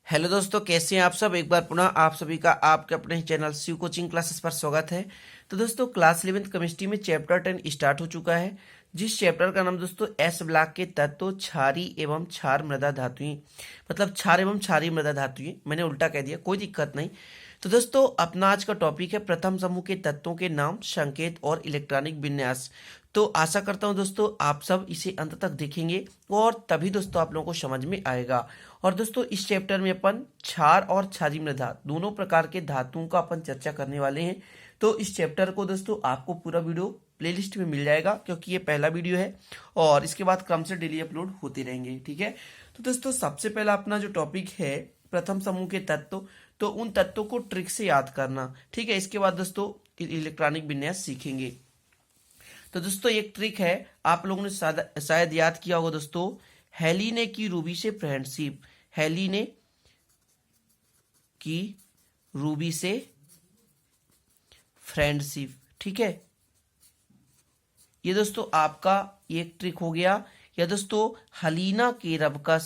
Hello दोस्तों, कैसे हैं आप सब। एक बार पुनः आप सभी का आपके अपने ही चैनल शिव कोचिंग क्लासेस पर स्वागत है। तो दोस्तों क्लास 11th केमिस्ट्री में चैप्टर 10 स्टार्ट हो चुका है, जिस चैप्टर का नाम दोस्तों एस ब्लॉक के तत्व क्षारी एवं क्षार मृदा धातुएं, मतलब क्षार एवं क्षारीय मृदा धातुएं। मैंने उल्टा कह दिया, कोई दिक्कत नहीं। तो दोस्तों अपना आज का टॉपिक है प्रथम समूह के तत्वों के नाम, संकेत और इलेक्ट्रॉनिक विन्यास। तो आशा करता हूं दोस्तों आप सब इसे अंत तक देखेंगे और तभी दोस्तों आप लोगों को समझ में आएगा। और दोस्तों इस चैप्टर में अपन क्षार और क्षारीय मृदा दोनों प्रकार के धातुओं का अपन चर्चा करने वाले हैं। तो इस चैप्टर को दोस्तों आपको पूरा वीडियो प्लेलिस्ट में मिल जाएगा, क्योंकि ये पहला वीडियो है और इसके बाद क्रम से डेली अपलोड होते रहेंगे। ठीक है, तो दोस्तों सबसे पहला अपना जो टॉपिक है प्रथम समूह के तत्व, तो उन तत्वों को ट्रिक से याद करना। ठीक है, इसके बाद दोस्तों इलेक्ट्रॉनिक विन्यास सीखेंगे। तो दोस्तों एक ट्रिक है, आप लोगों ने शायद याद किया होगा दोस्तों, हेली ने की रूबी से फ्रेंडशिप। हेली ने की रूबी से फ्रेंडशिप। ठीक है, ये दोस्तों आपका एक ट्रिक हो गया। या दोस्तों हलीना के रब का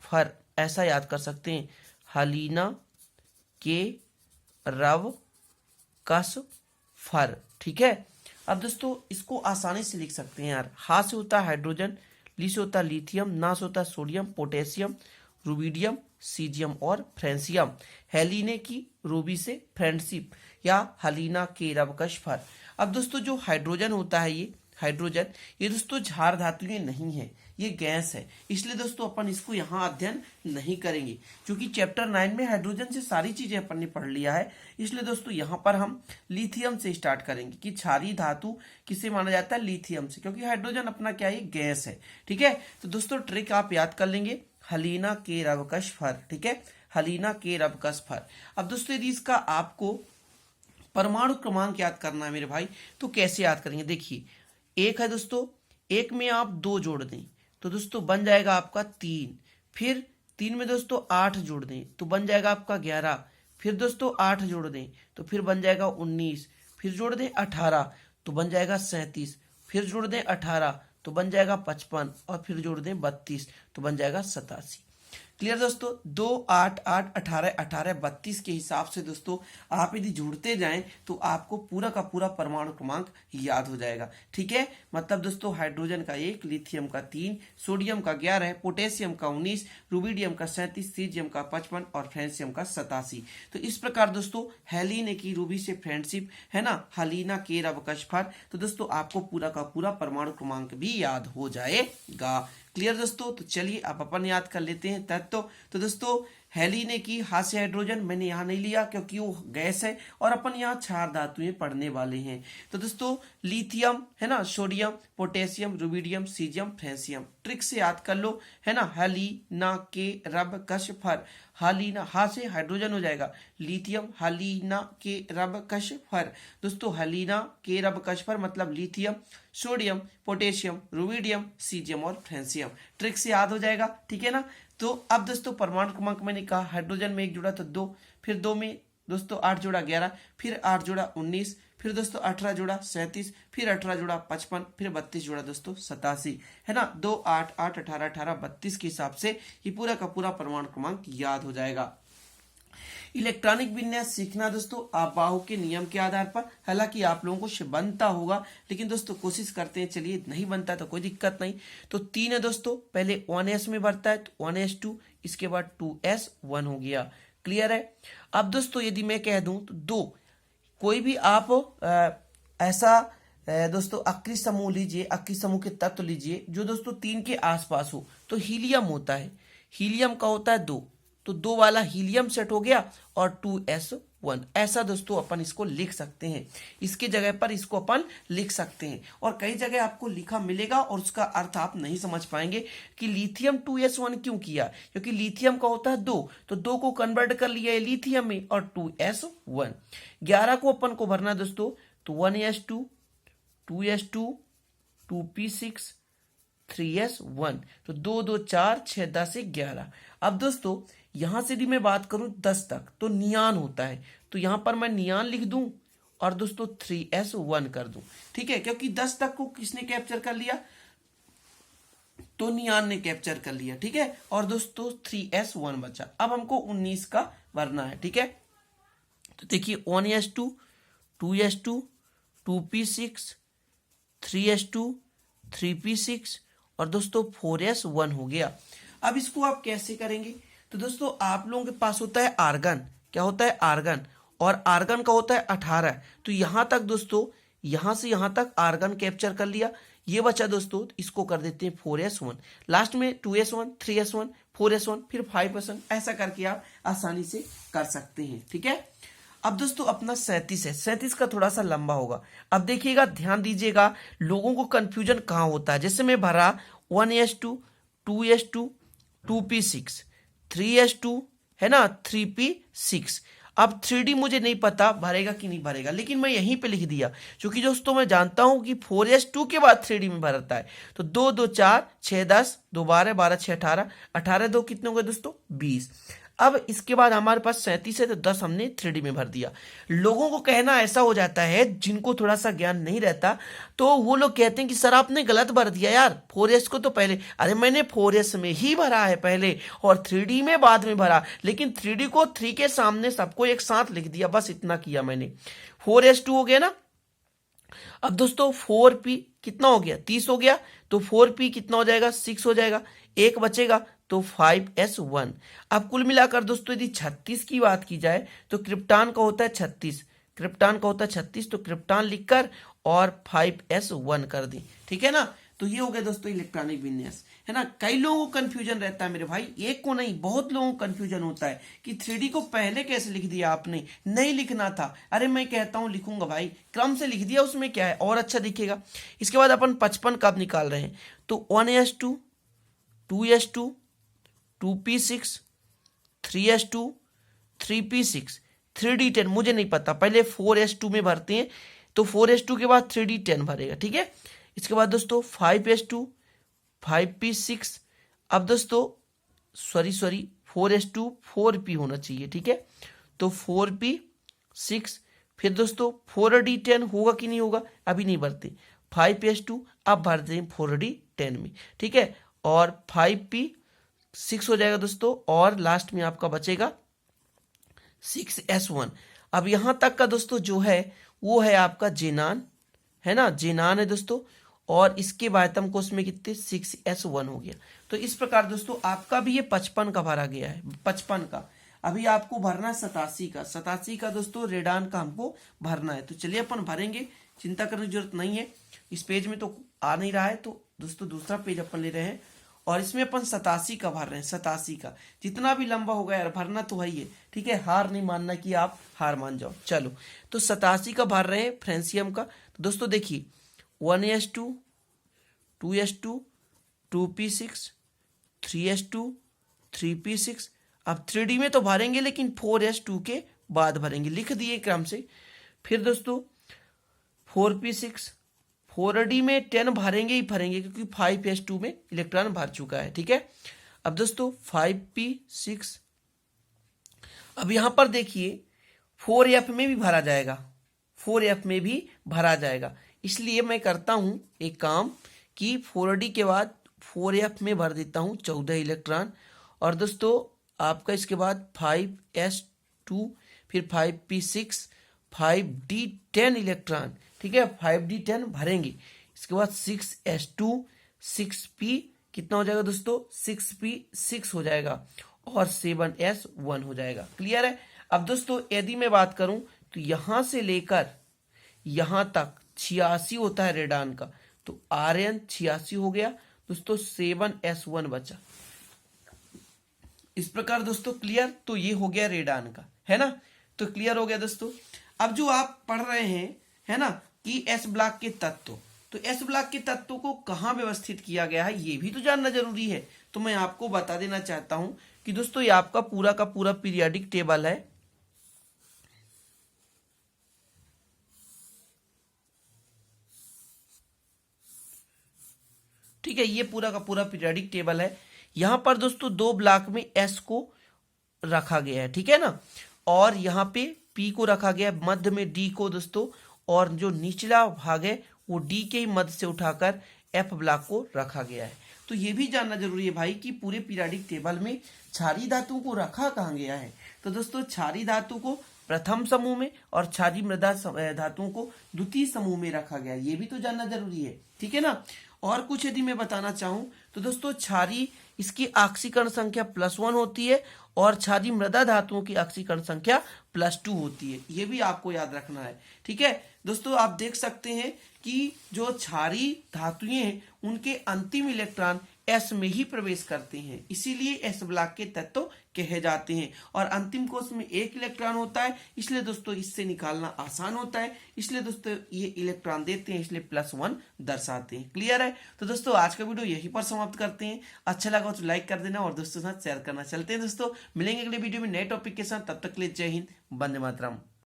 फर, ऐसा याद कर सकते हैं, हलीना के रब कस फर। ठीक है, अब दोस्तों इसको आसानी से लिख सकते हैं यार। हा से होता है हाइड्रोजन, ली से होता है लिथियम, ना से होता है सोडियम, पोटेशियम, रुबिडियम, सीजियम और फ्रेंसियम। हेलीने की रूबी से फ्रेंडशिप या हलीना के रबकश फर। अब दोस्तों जो हाइड्रोजन होता है, ये हाइड्रोजन, ये दोस्तों क्षार धातुएं नहीं है, ये गैस है। इसलिए दोस्तों अपन इसको यहाँ अध्ययन नहीं करेंगे, क्योंकि चैप्टर 9 में हाइड्रोजन से सारी चीजें अपन ने पढ़ लिया है। इसलिए दोस्तों यहाँ पर हम लिथियम से स्टार्ट करेंगे कि क्षारीय धातु किसे माना जाता है, लिथियम से, क्योंकि हाइड्रोजन अपना क्या है, गैस है। ठीक है, तो दोस्तों ट्रिक आप याद कर लेंगे, हलीना के रबकश फर। ठीक है, हलीना के रबकश फर। अब दोस्तों यदि इसका आपको परमाणु क्रमांक याद करना है मेरे भाई, तो कैसे याद करेंगे। देखिए एक है दोस्तों, एक में आप 2 जोड़ दें तो दोस्तों बन जाएगा आपका 3। फिर 3 में दोस्तों 8 जोड़ दें तो बन जाएगा आपका 11। फिर दोस्तों 8 जोड़ दें तो फिर बन जाएगा 19। फिर जोड़ दें 18 तो बन जाएगा 37। फिर जोड़ दें 18 तो बन जाएगा 55 और फिर जोड़ दें 32 तो बन जाएगा 87। क्लियर दोस्तों, 2 8 8 18 18 32 के हिसाब से दोस्तों आप यदि जुड़ते जाएं तो आपको पूरा का पूरा परमाणु क्रमांक याद हो जाएगा। ठीक है, मतलब दोस्तों हाइड्रोजन का 1, लिथियम का 3, सोडियम का 11, पोटेशियम का 19, रुबिडियम का 37, सीजियम का 55 और फ्रेंसियम का 87। तो इस प्रकार दोस्तों हेलीने की रूबी से फ्रेंडशिप है ना, हलीना के रबकश फर। तो दोस्तों आपको पूरा का पूरा परमाणु क्रमांक भी याद हो जाएगा। क्लियर दोस्तों, तो चलिए आप अपन याद कर लेते हैं तत्व। तो दोस्तों हेलीने की हा से हाइड्रोजन मैंने यहाँ नहीं लिया क्योंकि वो गैस है और अपन यहाँ क्षार धातुएं पढ़ने वाले हैं। तो दोस्तों लिथियम है ना, sodium, potassium, rubidium, caesium, francium. Trick से याद कर लो है ना, हलीना के रब कश फर। हलीना, हा से हाइड्रोजन हो जाएगा लिथियम, हलीना के रब कश फर। दोस्तों हलीना के रब कश फर मतलब lithium, sodium, potassium, rubidium, caesium और फ्रेंसियम। ट्रिक से याद हो जाएगा। ठीक है ना, तो अब दोस्तों परमाणु क्रमांक मैंने कहा हाइड्रोजन में 1 जोड़ा तो 2, फिर 2 में दोस्तों 8 जोड़ा 11, फिर 8 जोड़ा 19, फिर दोस्तों 18 जोड़ा 37, फिर 18 जोड़ा 55, फिर 32 जोड़ा दोस्तों 87। है ना, 2 8 8 18 18 32 के हिसाब से ये पूरा का पूरा परमाणु क्रमांक याद हो जाएगा। इलेक्ट्रॉनिक विन्यास सीखना दोस्तों आप बाहु के नियम के आधार पर, हालांकि आप लोगों को बनता होगा, लेकिन दोस्तों कोशिश करते हैं। चलिए नहीं बनता तो कोई दिक्कत नहीं। तो 3 है दोस्तों, पहले 1s में बढ़ता है तो 1s2, इसके बाद 2s1 हो गया। क्लियर है। अब दोस्तों यदि मैं कह दूं तो 2, कोई भी आप ऐसा दोस्तों अक्रिय समूह लीजिए, अक्रिय समूह के तत्व लीजिए जो दोस्तों 3 के आसपास हो। तो हीलियम होता है, हीलियम का होता है 2, तो 2 वाला हीलियम सेट हो गया और 2s1। ऐसा दोस्तों अपन इसको लिख सकते हैं, इसके जगह पर इसको अपन लिख सकते हैं। और कई जगह आपको लिखा मिलेगा और उसका अर्थ आप नहीं समझ पाएंगे कि लिथियम 2s1 क्यों किया, क्योंकि लिथियम का होता है 2, तो 2 को कन्वर्ट कर लिया है लिथियम में और 2s1। 11 को अपन को भरना दोस्तों, तो 1s2, 2s2, 2p6, 3s1। तो 2 2 4 6 10 11। अब दोस्तों यहां से यदि मैं बात करूं 10 तक तो नियान होता है, तो यहां पर मैं नियान लिख दूं और दोस्तों 3s1 कर दूं। ठीक है, क्योंकि 10 तक को किसने कैप्चर कर लिया, तो नियान ने कैप्चर कर लिया, ठीक है। और दोस्तों 3s1 बचा। अब हमको 19 का भरना है, ठीक है। तो देखिए 1s2, 2s2, 2p6, 3s2, 3p6 और दोस्तों 4s1 हो गया। अब इसको आप कैसे करेंगे? तो दोस्तों आप लोगों के पास होता है आर्गन। क्या होता है? आर्गन। और आर्गन का होता है 18। तो यहां तक दोस्तों, यहां से यहां तक आर्गन कैप्चर कर लिया। ये बचा दोस्तों, इसको कर देते हैं 4s1, लास्ट में 2s1, 3s1, 4s1, फिर 5s1। ऐसा करके आप आसानी से कर सकते हैं, ठीक है। अब दोस्तों अपना 37 है। 37 का थोड़ा सा लंबा होगा। अब देखिएगा, ध्यान दीजिएगा, लोगों को कंफ्यूजन कहाँ होता है। जैसे मैं भरा 1s2, 2s2, 2p6, 3s2 है ना, 3p6। अब 3D मुझे नहीं पता भरेगा कि नहीं भरेगा, लेकिन मैं यहीं पे लिख दिया, क्योंकि दोस्तों मैं जानता हूं कि 4s2 के बाद 3D में भरता है। तो 2 2 4 6 10, 2 12, 12 6 18, 18 2 कितने हो गए दोस्तों? 20। अब इसके बाद हमारे पास 37 है, तो 10 हमने 3D में भर दिया। लोगों को कहना ऐसा हो जाता है, जिनको थोड़ा सा ज्ञान नहीं रहता, तो वो लोग कहते हैं कि सर आपने गलत भर दिया यार, 4s को तो पहले, अरे मैंने 4s में ही भरा है पहले और 3D में बाद में भरा, लेकिन 3D को 3 के सामने सबको एक साथ लिख दिया, बस इतना किया मैंने। 4s2 हो गया ना। अब दोस्तों 4p कितना हो गया? 30 हो गया। तो 4p कितना हो जाएगा? 6 हो जाएगा। एक बचेगा तो 5s1। अब कुल मिलाकर दोस्तों यदि 36 की बात की जाए तो क्रिप्टॉन का होता है 36, क्रिप्टॉन का होता है 36, तो क्रिप्टॉन लिखकर और 5s1 कर दी, ठीक है ना। तो ये हो गया दोस्तों इलेक्ट्रॉनिक विन्यास, है ना। कई लोगों को कंफ्यूजन रहता है मेरे भाई, एक को नहीं बहुत लोगों को कंफ्यूजन होता है कि 3D को पहले कैसे लिख दिया आपने, नहीं लिखना था। अरे मैं कहता हूं लिखूंगा भाई, क्रम से लिख दिया, उसमें क्या है, और अच्छा दिखेगा। इसके बाद अपन 55 कब निकाल रहे हैं? तो 1s2, 2s2, 2p6, 3s2, 3p6, 3d10 मुझे नहीं पता, पहले 4s2 में भरते हैं, तो 4s2 के बाद 3d10 भरेगा, ठीक है। इसके बाद दोस्तों 5s2, 5p6। अब दोस्तों सॉरी 4s2 4p होना चाहिए, ठीक है। तो 4p6, फिर दोस्तों 4d10 होगा कि नहीं होगा? अभी नहीं भरते। 5s2 अब भरते हैं 4d10 में, ठीक है। और 5p6 हो जाएगा दोस्तों, और लास्ट में आपका बचेगा 6s1। अब यहां तक का दोस्तों जो है वो है आपका जेनान, है ना, जेनान है दोस्तों। और इसके बाद हमको उसमें कितने 6s1 हो गया। तो इस प्रकार दोस्तों आपका भी ये 55 का भरा गया है, 55 का। अभी आपको भरना है 87 का। 87 का दोस्तों रेडान का हमको भरना है। तो चलिए अपन भरेंगे, चिंता करने की जरूरत नहीं है। इस पेज में तो आ नहीं रहा है, तो दोस्तों दूसरा पेज अपन ले रहे हैं और इसमें अपन 87 का भर रहे हैं। 87 का जितना भी लंबा होगा यार, भरना तो है ही है, ठीक है। हार नहीं मानना कि आप हार मान जाओ। चलो तो 87 का भर रहे हैं फ्रेंसियम का। तो दोस्तों देखिए 1s2, 2s2, 2p6, 3s2, 3p6। अब 3D में तो भरेंगे, लेकिन 4s2 के बाद भरेंगे, लिख दिए क्रम से। फिर दोस्तों 4p6, 4D में 10 भरेंगे ही भरेंगे, क्योंकि 5s2 में इलेक्ट्रॉन भर चुका है, ठीक है। अब दोस्तों 5p6, अब यहां पर देखिए 4f में भी भरा जाएगा, 4f में भी भरा जाएगा। इसलिए मैं करता हूं एक काम कि 4D के बाद 4f में भर देता हूं 14 इलेक्ट्रॉन। और दोस्तों आपका इसके बाद 5s2, फिर 5p6, 5d10 इलेक्ट्रॉन, ठीक है। 5d10 भरेंगे। इसके बाद 6s2, 6p कितना हो जाएगा दोस्तों? 6p6 हो जाएगा और 7s1 हो जाएगा। क्लियर है? अब दोस्तों यदि मैं बात करूं तो यहां से लेकर यहां तक 86 होता है रेडान का, तो Rn 86 हो गया दोस्तों, 7s1 बचा। इस प्रकार दोस्तों क्लियर? तो ये हो गया रेडान का, है ना। तो क्लियर हो गया दोस्तों। अब जो आप पढ़ रहे हैं, है ना, कि एस ब्लॉक के तत्व, तो एस ब्लॉक के तत्वों को कहां व्यवस्थित किया गया है ये भी तो जानना जरूरी है। तो मैं आपको बता देना चाहता हूं कि दोस्तों ये आपका पूरा का पूरा पीरियोडिक टेबल है, ठीक है। ये पूरा का पूरा पीरियोडिक टेबल है। यहां पर दोस्तों 2 ब्लॉक में एस को रखा गया है, ठीक है ना। और यहाँ पे पी को रखा गया है, मध्य में डी को दोस्तों, और जो निचला भाग है वो डी के ही मध्य से उठाकर एफ ब्लॉक को रखा गया है। तो ये भी जानना जरूरी है भाई कि पूरे पीरियोडिक टेबल में क्षारीय धातुओं को रखा कहाँ गया है। तो दोस्तों क्षारीय धातु को प्रथम समूह में और क्षारीय मृदा धातुओं को द्वितीय समूह में रखा गया, ये भी तो जानना जरूरी है, ठीक है ना। और कुछ यदि मैं बताना चाहूं तो दोस्तों क्षारीय इसकी ऑक्सीकरण संख्या +1 होती है और क्षारीय मृदा धातुओं की ऑक्सीकरण संख्या +2 होती है, ये भी आपको याद रखना है, ठीक है। दोस्तों आप देख सकते हैं कि जो क्षारीय धातुएं हैं उनके अंतिम इलेक्ट्रॉन एस में ही प्रवेश करते हैं, इसीलिए एस ब्लॉक के तत्व कहे जाते हैं। और अंतिम कोश में एक इलेक्ट्रॉन होता है, इसलिए दोस्तों इससे निकालना आसान होता है, इसलिए दोस्तों ये इलेक्ट्रॉन देते हैं, इसलिए +1 दर्शाते हैं। क्लियर है। तो दोस्तों आज का वीडियो यहीं पर समाप्त करते हैं। अच्छा लगा तो लाइक कर देना और दोस्तों के साथ शेयर करना। चलते हैं दोस्तों, मिलेंगे अगले वीडियो में नए टॉपिक के साथ, तब तक के लिए जय हिंद, वंदे मातरम।